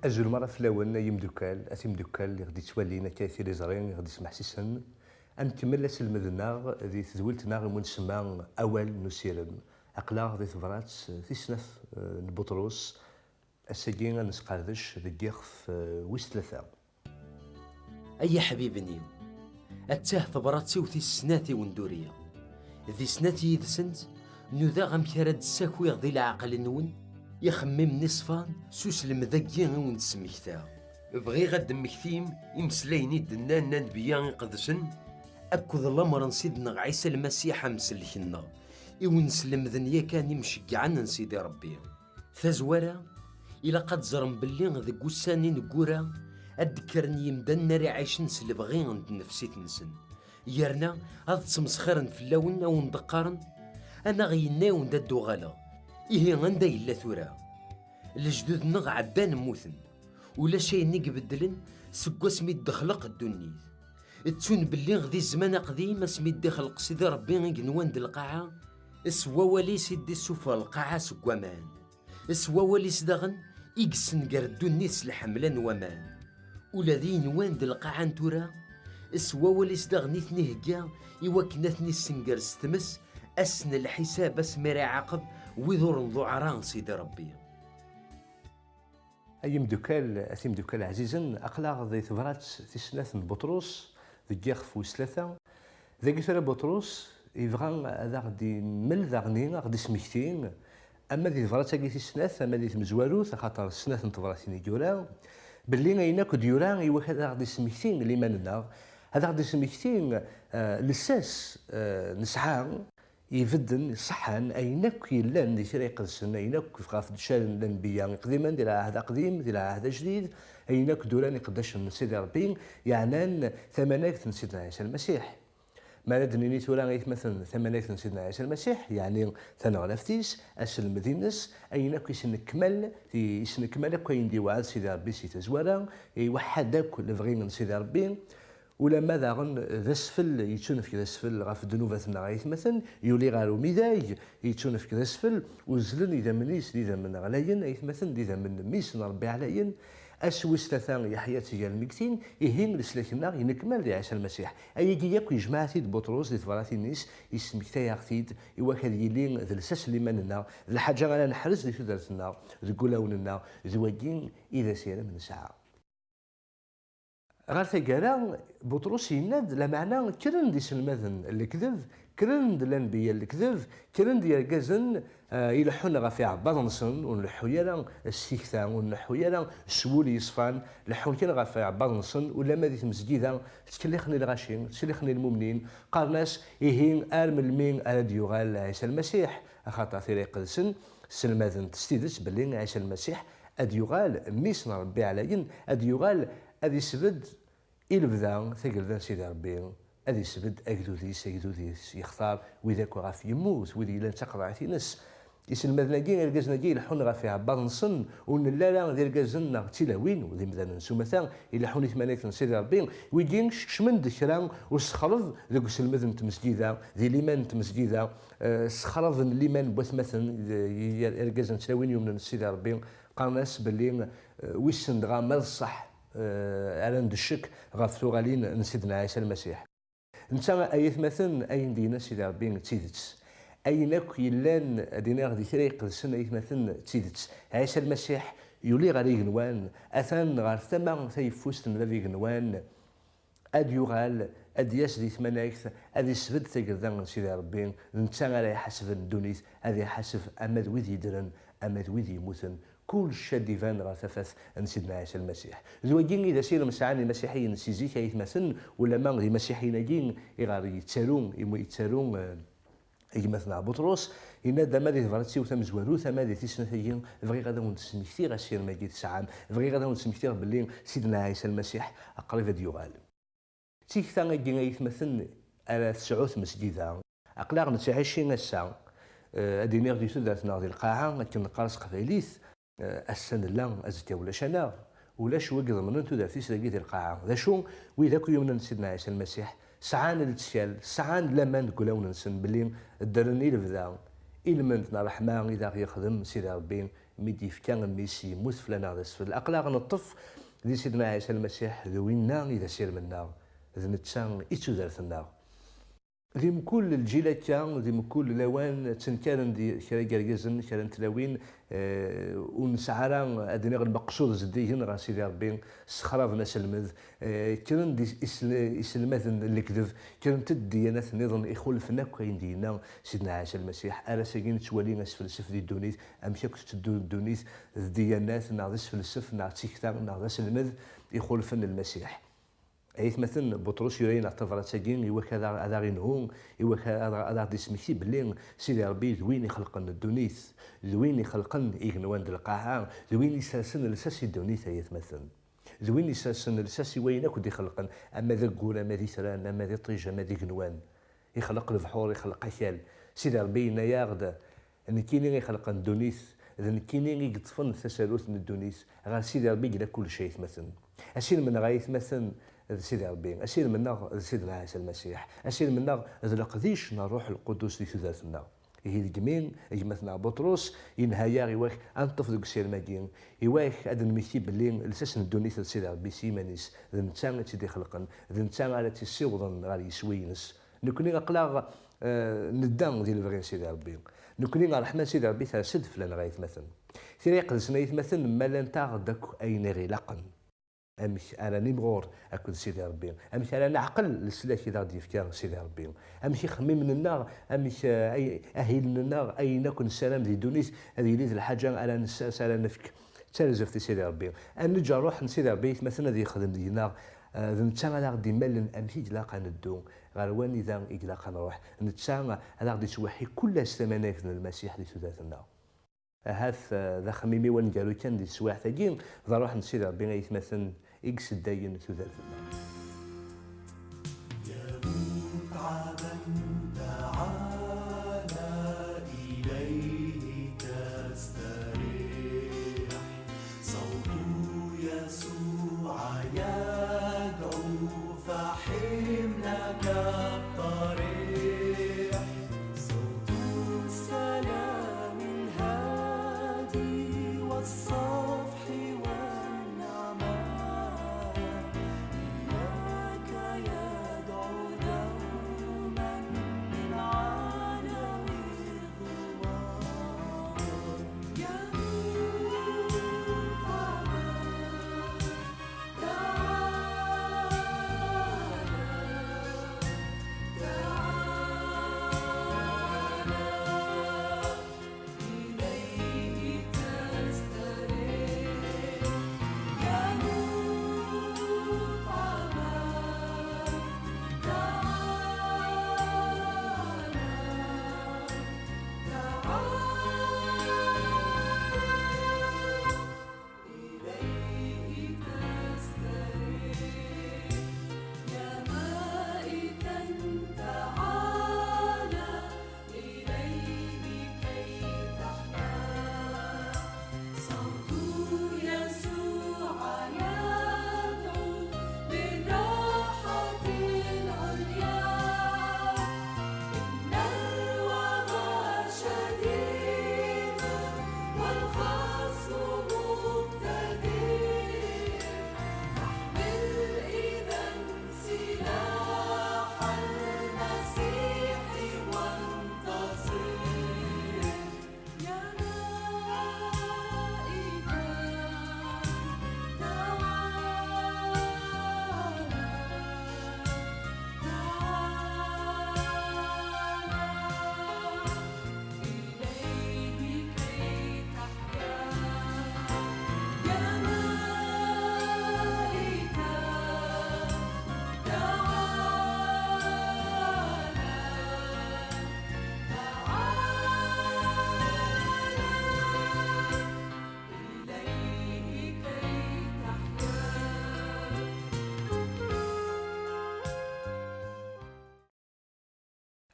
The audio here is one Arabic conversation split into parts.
أجل مرة في الأول يمدوكال أتيمدوكال اللي غادي تولينا كاثير زرين غادي يسمح سيسن أنكمل أسلمذنا ذي تدولتنا غيمون نسمى أول نسيرن أقلا ذي تبرات في سنف بطرس السجين نسقردش ذي جيخف ويس ثلاثة. أي حبيبني أتاه ثبراتي وثي سناتي وندورية ذي سناتي يدسنت نوذا غمكارد الساكوي غذي العقل نون يخمم نصفان سوس المذاكي ونسمكتا بغي غد مكتيم يمسليني دنان نبيان قدسن أكد الأمر نسيدنا عيسى المسيح مسلكنا ونسلم ذنيا كان يمشقعنا نسيدي ربي ثازورا إلا قد زرم باللي ذي قساني نقورا أذكرني يمدن ناري عايشن سلبغي عند نفسي تنسن يرنا هاد تمسخرن في اللون أو ندقارن أنا غينا وندادو غالا إيه غندا إلا ثورا الجدود نغ عبان موثن ولا شي نقبدلن سكوا سميت دخلق الدنيا تون باللي غدي الزمان قديم سميت دخلق سيدي ربي غنوان دي القاعة اسوا ولي سيدي السوفا القاعة سكوا مان اسوا ولي سدغن إكسن قردو النيس الحملان ومان ولا نوان دي القاعة نتورا اسوا ولي سدغنيت نهجا يوكناتني السنقر ستمس أسن الحساب اسمري عقب ويذور ذعران سيدي ربي. أي مدوكال عزيزا أقلا ذي ثبرات في سنة بطرس ذي جيخف ويس ثلاثة ذي كثير بطرس يبغى هذا غادي مل ذاغني غادي سميكتين أما ذي ثبرات كي في سنة أما ذي مزواروث خاطر سنة ثبراتين جورا باللي غيناك ديوران إيوا هذا غادي سميكتين اللي مالنا هذا غادي سميكتين لساس نسعى يفدن صحن أينك يلان دي شري قدسن أينك في غاف دشال الأنبياء قديما ديال عهد قديم ديال عهد جديد أينك دوران يقدش سيدي ربي يعني ثمانية سيدنا عيسى المسيح ما ندنيني تورا مثلا ثمانية سيدنا عيسى المسيح يعني ثنغلافتيس أسل المدينس أينك يسنكمل يسنكمل كاين دي وعد سيدي ربي سيتزورا يوحدك لفغي من سيدي ربي ولما ذاغن ذسفل يتشنف كذا سفل غاف دنوبتنا غايث مثلا يولي غارو ميداي يتشنف كذا سفل وزلن إذا منيس إذا من غلاين أيث مثلا إذا من ميس ربي عليين أسوس ثلاثة يحيى تجاه المكتين يهين لسلكنا ينكمل لعيسى المسيح أي جياك يجمع تيد بطرس لتفرات الناس يسمكتا ياختيد يواكد يلين ذا الساس اللي مننا ذا الحاجة غانا نحرز ذي شدرتنا ذي قلاوننا ذواجين إذا سيرا من ساعة غير ثقالا بطرس يناد لا معنى كرن دي سلمذن الكذب كرن دي الانبياء الكذب كرن دي الكازن يلحون غافي عباد نصن ونلحو يالا السيكتا ونلحو يالا السولي يصفان لحون كان غافي عباد نصن ولا ما ديت مسجدة تكلخني الغاشين تكلخني المؤمنين قال ناس يهين ارم المين اراد يغال عيسى المسيح خاطر ثيري قدسن سلمذن تستيدس باللي عيسى المسيح اد يغال ميس ربي عليين اد يغال اد يسبد إلبدا ثقل سيدي ربي هذا يسبد أجدوديس يختار وذاك غاف يموت وذي إلا تقرع نس يسلم ذناكي الكازناكي يلحون غاف عباد نصن ونلالا ذي الكازنا تيلاوين وذي مثلا نسو مثلا يلحون ثمانية سيدي ربي ويجين شمن ذكران وسخرف ذوك سلمذن تمسجيدا ذي ليمان تمسجيدا سخرف ليمان بوث مثلا الكازن تلاوين يوم سيدي ربي قال ناس باللي ويسن دغا مال الصح على الشك غاف ثغالين سيدنا عيسى المسيح نتا ايث مثلا اين دينا سيدي ربي تيدتس اينك يلان دينا غادي ثريق السنه ايث مثلا تيدتس عيسى المسيح يولي غادي يغنوان اثان غار ثما ثيفوست الذي غنوان اد يغال اد يسدي ثمانيكث اد يسبد ثقردان سيدي ربي نتا غادي يحسب الدنيث هذا يحسب امد وذي يدرن امد وذي يموتن كل شيء ديفان غا ثفث سيدنا عيسى المسيح زواجين اذا سير مسعاني المسيحيين سيزيك يتمثل ولا ما غير مسيحيين جين يغار يتسالون يمثل بطرس إن دام هذه فرنسي وثم زوارو ثم هذه تسنتين بغي غادا ونسمي كثير غسير ما جيت ساعة بغي غادا ونسمي كثير باللي سيدنا عيسى المسيح قريب ديوغال تيك ثاني جين يتمثل على 9 مسجدا أقلاق نتعيشين الساعة أدينير دي سوداتنا ديال القاعة لكن قارص قبيليث السن لا أزتي ولا شنا ولا شو وقد من أنتو دافيس ديال القاعة ذا شو وإذا يوم سيدنا عيسى المسيح سعان التسيال سعان لما نقول وننسن باللي الدرني لبدا إلمنتنا رحمة إذا يخدم سيدي ربي ميدي في كان ميسي يموت فلانا غدا سفل الأقلاق نطف دي سيدنا عيسى المسيح ذوينا إذا سير منا ذنتسان إيتو دارتنا ذيم كل الجيلات كان ذيم كل لوان تنكرن دي كرا كرجزن كرا تلاوين ونسعرا ادني غير المقصود زديهن راه سيدي ربي سخراف ناس المذ كرن دي اسلماذن الكذب كرن الديانات نظن يخولفنا كاين دينا سيدنا عيسى المسيح الا ساكين توالي فلسف دي الدونيت امشاك تدو الدونيت الديانات ناضس فلسف ناض تيكتا ناضس المذ يخولفن المسيح عيث مثلا بطرس يرين اعتبرت ساكين إوا هذا غير نهون إوا هذا غادي سميتي بلي سيدي ربي ذوين يخلقن الدونيث ذوين يخلقن إغنوان د القاعة ذوين يساسن لساس الدونيث عيث مثلا ذوين يساسن لساس وينك ودي خلقن أما ذا قول أما ذي سران أما ذي طيج أما ذي غنوان يخلق البحور يخلق حيال سيدي ربي نياغد أن كيني يخلقن الدونيث إذا كيني يقطفن التسالوث من الدونيث غير سيدي ربي قال كل شيء مثلا أسير من غايث مثلا سيدي ربي أسير منا سيدنا عيسى المسيح أسير منا ذا قديش الروح القدس في ثلاثنا هي الجمين مثلا بطرس ينهايا يواك أنطف ذوك السير ماكين يواك أدن ميتي بلي لساس ندونيث سيدي ربي سيمانيس ذا نتسان تيدي خلقن ذا نتسان على تيسيوضن غالي يسوينس نكوني أقلاغ ندان ديال الفغين سيدي ربي نكوني رحمن سيدي ربي تاسد فلان غايث مثلا ثاني قدسنا مثلا مالا نتاع داك أين غيلاقن أمش أنا نمغور أكل سيدي ربي أمش أنا نعقل السلاك إذا غادي يفكر سيدي ربي أمشي خمي من النار أمش أهيل من النار أين نكون السلام ذي دونيس هذه ليز الحاجة أنا نساس على نفك تلزف سيدي ربي أنا نرجع روح سيدي ربي مثلا ذي يخدم دينا ذا نتسامى لا غادي مالن أمشي إجلاقا ندو غير وين إذا إجلاقا نروح نتسامى هذا غادي توحي كل السمانات المسيح اللي سداتنا هاث ذا خميمي وين قالوا كان دي سواح ثقيل ذا روح نسيدي ربي غيتمثل إكس الداين ثلاثنا يا متعبا تعالى إليه تستريح صوت يسوع يدعو فحملك الطريح صوت السلام الهادي والصفح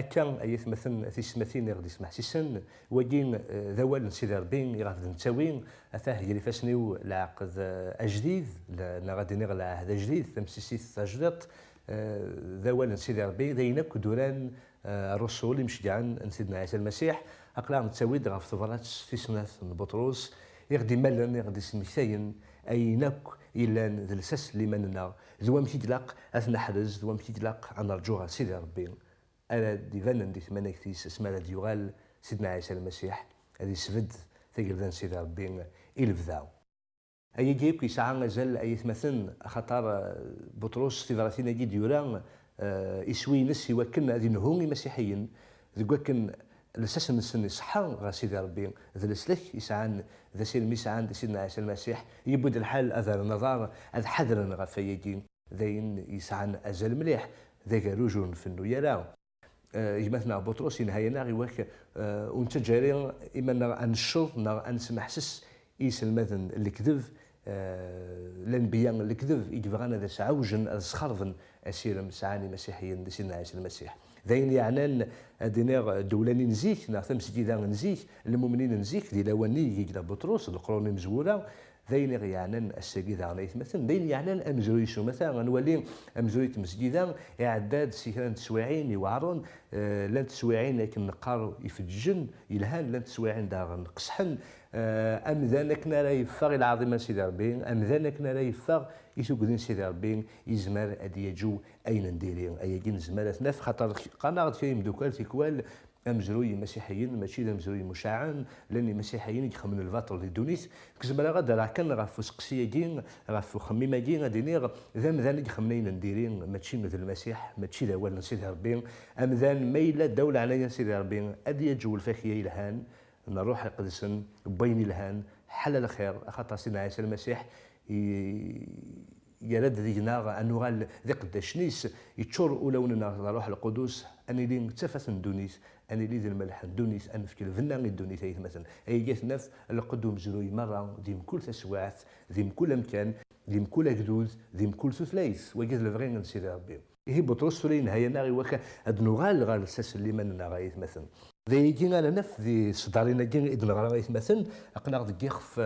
أكان أيث مثلا تسمتين يغدي يسمح سيسن وجين ذوال سيدي ربي يغاد نتاوين أثاه يلي فاسنيو العقد أجديد غادي نغلى عهد جديد تمسيسيت تجديد ذوال سيدي ربي دينك دوران الرسول مشجعا سيدنا عيسى المسيح أقلام تساويد غاف ثبرات في سنة بطرس يغدي مالن يغدي سمكتاين أينك إلا ذا الساس اللي مننا ذو مشي تلاق أثنى حرز ذو مشي تلاق عن رجوع سيدي ربي أنا ديفان دي ثمانية كتيس اسمها ديوغال سيدنا عيسى المسيح هذه سفد ثقل سيدي ربي إلفذاو أي جيب كيسعى غزال أي مثلا خطر بطرس في ثلاثين جي ديوران يسوي نس يوكلنا هذه نهومي مسيحيين ذوكن الأساس نسن صحا غا سيدي ربي ذا السلك يسعى ذا سير يسعى سيدنا عيسى المسيح يبود الحال أثر النظار أذ حذرا غا فيجين ذين يسعى أزل مليح ذاك رجل في النيرة يمثلنا بطرس نهاينا غيواك ونتجاري إما أنشر أنسمحسس إيس المثل الكذب الانبياء الكذب يجبغانا ذا سعوجن السخرفن اسير مسعاني مسيحيين سيدنا عيسى المسيح ذين يعنان دينار دولاني نزيك نعتم سجيدا نزيك المؤمنين نزيك دي لواني يجي بطرس القرون مزوره ذين يعنان السجيدا على مثلا ذين يعنان امزرويسو مثلا نولي امزرويت مسجيدا اعداد سيكران تسويعين يوعرون لان تسويعين لكن نقار يفجن يلهان لان تسويعين داغن قصحن أم ذانك نرى يفاغ العظيم سيدي ربي أم ذانك نرى يفاغ يسوقدين سيدي ربي يزمر أدي يجو أين نديرين أي جين زمرات نف خاطر قناعة في مدوكال تيكوال أمزروي مسيحيين ماشي أمزروي مشاعن لأن مسيحيين يخمن الفاطر لدونيس كزمرا غدا راه كان غاف سقسيه جين غاف خميمه جين غادي ذم ذان يخمنين نديرين ماشي مثل المسيح ماشي الاول سيدي ربي أم ذان ميلا الدولة عليا سيدي ربي أدي يجو الفاخيه الهان نروح القدسن بين الهان حل الخير خاطر سيدنا عيسى المسيح يرد ذينا انه قال ذي قداش نيس يتشور اولوننا روح القدس اني لي تفاس دونيس اني لي ذي الملح دونيس ان في الفنا دونيس اي مثلا اي جات نف القدوم زروي مره ديم كل تسوات ديم كل مكان ديم كل جدود ديم كل ثلاث وجد الفغين سيدي ربي هي بطرس فرين هيا ناغي وكا ادنوغال غال الساس اللي مننا غايت مثلا ذي جينا لنف ذي صدارينا جينا إذن غايت مثلا أقناغ ذي جيخف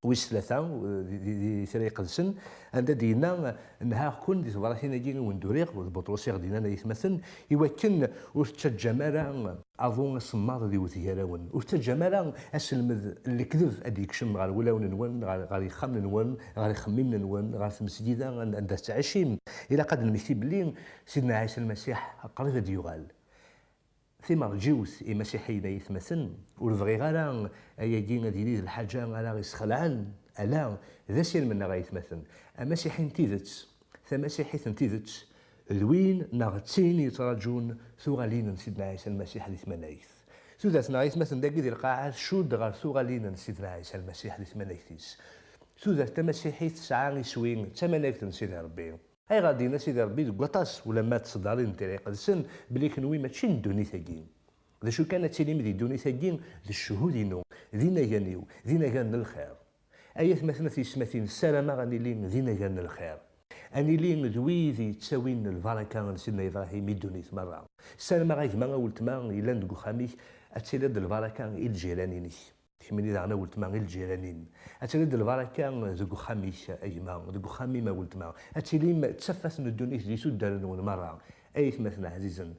ويس ثلاثة ذي سريق السن عند دينا انها كون دي تبارحينا جينا وندوريق والبطرس يغدينا يتمثل يوكن ورتشا جمالا اظن الصماض ذي وثيراون ورتشا جمالا اسلم الكذب اديك شم غير ولاون نون غير يخمن نون غير يخمم نون غير مسجدا عند تعشيم الى قد المكتب لين سيدنا عيسى المسيح قريب ديوغال ثم رجوس مسيحيين يتمثل والفغي غالا يجينا ديليز الحاجة غالا يسخلعن ألا ذا سير منا غايتمثل مسيحيين تيذت ثمسيحيين تيذت ذوين نغتين يتراجون ثغالين سيدنا عيسى المسيح لثمانيث ثوذات غايتمثل داكي ديال القاعة شود غير ثغالين سيدنا عيسى المسيح لثمانيث ثوذات تمسيحيين تسعى يسوين ثمانيث سيدي ربي هاي غادي سيدي ربي قطاس ولا ما تصدرين طريق السن بلي كنوي ماشي ندوني ثاقين ذا شو كانت تيليم دي دوني ثاقين ذا الشهود ينو ذينا جانيو ذينا جان الخير ايات مثلا في سماتين السلامة غاني لين ذينا جان الخير اني لين ذوي ذي تساوين البركة سيدنا ابراهيم يدوني مرة السلامة غايك ما قلت ما الا ندقو خاميك اتسيلد البركة الجيرانيني كمني دعنا قلت ما غير الجيرانين اتسيلد البركة ذوق خاميك ايما ذوق خامي ما قلت ما اتسيليم تسفس ندوني ذي سودان مرة ايت مثلا عزيزا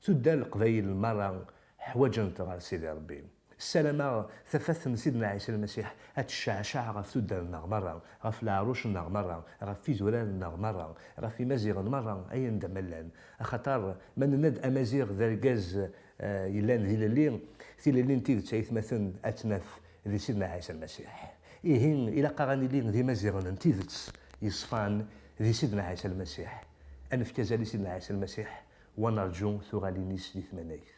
سودان القبائل المرة حواجا تغار سيدي ربي السلامة ثفث سيدنا عيسى المسيح اتشعشع غف سودان مرة غف العروش مرة غف في زولان مرة غف في مزيغ مرة اي ندملان خطر من ند امازيغ ذا الغاز يلان ذي اللين ذي اللين تيد تايث مثلا اتنف ذي سيدنا عيسى المسيح إيهن إلى قراني لين ذي مزيغن انتيذت يصفان ذي سيدنا عيسى المسيح أنف كذا سيدنا عيسى المسيح ونرجو ثغالينيس لثمانيث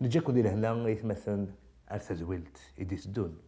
نجاكم إلى هنا يتمثل أرث زويلت إديت دون